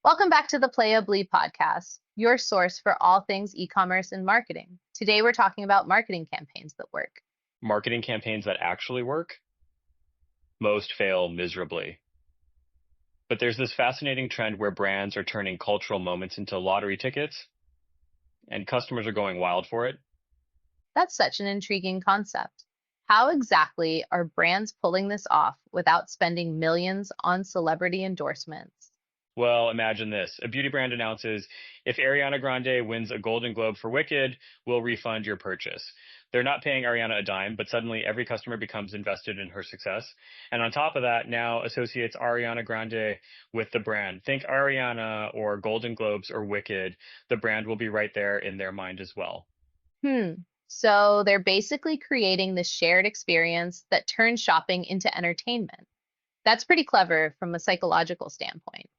Welcome back to the PlayAbly Podcast, your source for all things e-commerce and marketing. Today we're talking about marketing campaigns that work. Marketing campaigns that actually work, most fail miserably. But there's this fascinating trend where brands are turning cultural moments into lottery tickets, and customers are going wild for it. That's such an intriguing concept. How exactly are brands pulling this off without spending millions on celebrity endorsements? Well, imagine this. A beauty brand announces, if Ariana Grande wins a Golden Globe for Wicked, we'll refund your purchase. They're not paying Ariana a dime, but suddenly every customer becomes invested in her success. And on top of that, now associates Ariana Grande with the brand. Think Ariana or Golden Globes or Wicked. The brand will be right there in their mind as well. Hmm. So they're basically creating this shared experience that turns shopping into entertainment. That's pretty clever from a psychological standpoint.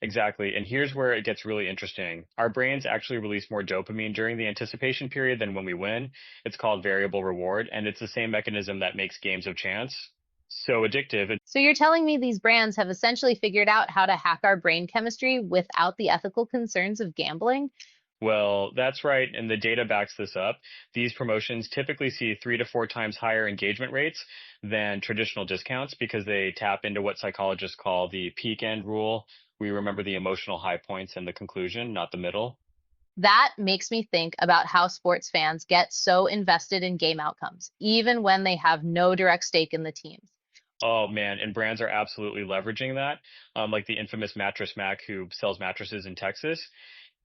Exactly. And here's where it gets really interesting. Our brains actually release more dopamine during the anticipation period than when we win. It's called variable reward, and it's the same mechanism that makes games of chance so addictive. So you're telling me these brands have essentially figured out how to hack our brain chemistry without the ethical concerns of gambling? Well, that's right, and the data backs this up. These promotions typically see 3 to 4 times higher engagement rates than traditional discounts because they tap into what psychologists call the peak end rule. We remember the emotional high points and the conclusion, not the middle. That makes me think about how sports fans get so invested in game outcomes, even when they have no direct stake in the teams. Oh man, and brands are absolutely leveraging that. Like the infamous Mattress Mac who sells mattresses in Texas.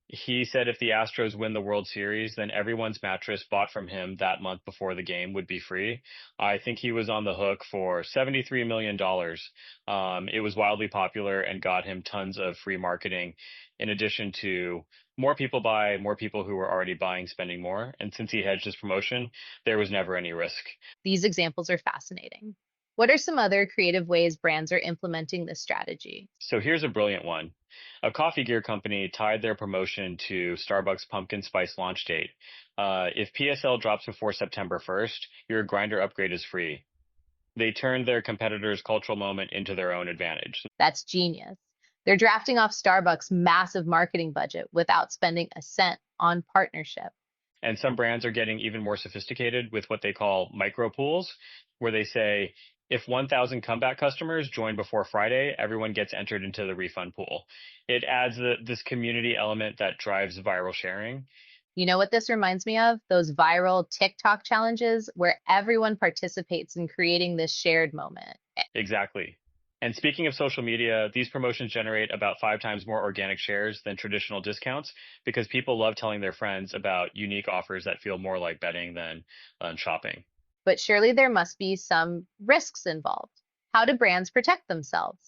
He said if the Astros win the World Series, then everyone's mattress bought from him that month before the game would be free. I think he was on the hook for $73 million. Dollars. It was wildly popular and got him tons of free marketing, in addition to more people buy, more people who were already buying, spending more. And since he hedged his promotion, there was never any risk. These examples are fascinating. What are some other creative ways brands are implementing this strategy? So here's a brilliant one. A coffee gear company tied their promotion to Starbucks pumpkin spice launch date. If PSL drops before September 1st, your grinder upgrade is free. They turned their competitor's cultural moment into their own advantage. That's genius. They're drafting off Starbucks' massive marketing budget without spending a cent on partnership. And some brands are getting even more sophisticated with what they call micro pools, where they say, if 1,000 comeback customers join before Friday, everyone gets entered into the refund pool. It adds this community element that drives viral sharing. You know what this reminds me of? Those viral TikTok challenges where everyone participates in creating this shared moment. Exactly. And speaking of social media, these promotions generate about 5 times more organic shares than traditional discounts because people love telling their friends about unique offers that feel more like betting than shopping. But surely there must be some risks involved. How do brands protect themselves?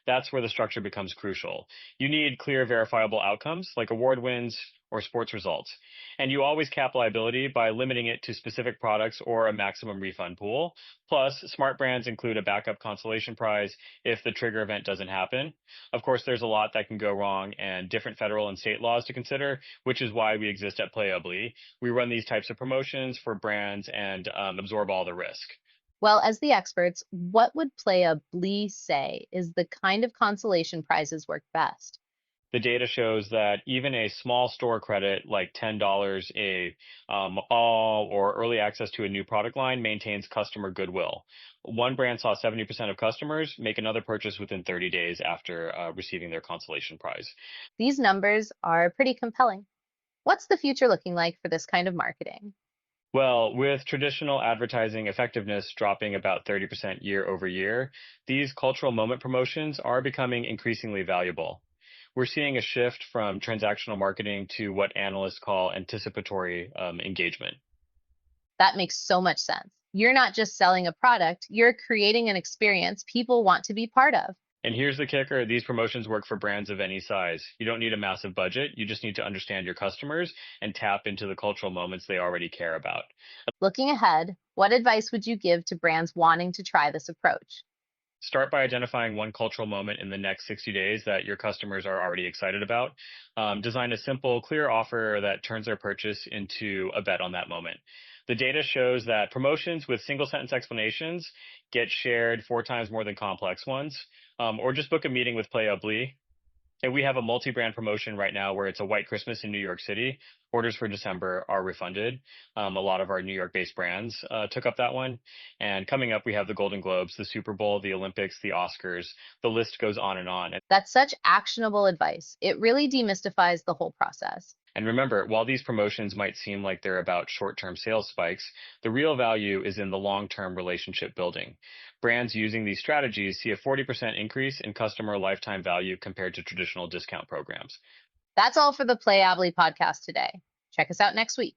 That's where the structure becomes crucial. You need clear, verifiable outcomes like award wins or sports results. And you always cap liability by limiting it to specific products or a maximum refund pool. Plus, smart brands include a backup consolation prize if the trigger event doesn't happen. Of course, there's a lot that can go wrong and different federal and state laws to consider, which is why we exist at PlayAbly. We run these types of promotions for brands and absorb all the risk. Well, as the experts, what would Play a Blee say is the kind of consolation prizes work best? The data shows that even a small store credit like $10 a all or early access to a new product line maintains customer goodwill. One brand saw 70% of customers make another purchase within 30 days after receiving their consolation prize. These numbers are pretty compelling. What's the future looking like for this kind of marketing? Well, with traditional advertising effectiveness dropping about 30% year over year, these cultural moment promotions are becoming increasingly valuable. We're seeing a shift from transactional marketing to what analysts call anticipatory engagement. That makes so much sense. You're not just selling a product, you're creating an experience people want to be part of. And here's the kicker, these promotions work for brands of any size. You don't need a massive budget. You just need to understand your customers and tap into the cultural moments they already care about. Looking ahead, what advice would you give to brands wanting to try this approach? Start by identifying one cultural moment in the next 60 days that your customers are already excited about. Design a simple, clear offer that turns their purchase into a bet on that moment. The data shows that promotions with single sentence explanations get shared 4 times more than complex ones. Or just book a meeting with PlayAbly. And we have a multi-brand promotion right now where it's a White Christmas in New York City. Orders for December are refunded. A lot of our New York-based brands took up that one. And coming up, we have the Golden Globes, the Super Bowl, the Olympics, the Oscars. The list goes on and on. That's such actionable advice. It really demystifies the whole process. And remember, while these promotions might seem like they're about short-term sales spikes, the real value is in the long-term relationship building. Brands using these strategies see a 40% increase in customer lifetime value compared to traditional discount programs. That's all for the PlayAbly podcast today. Check us out next week.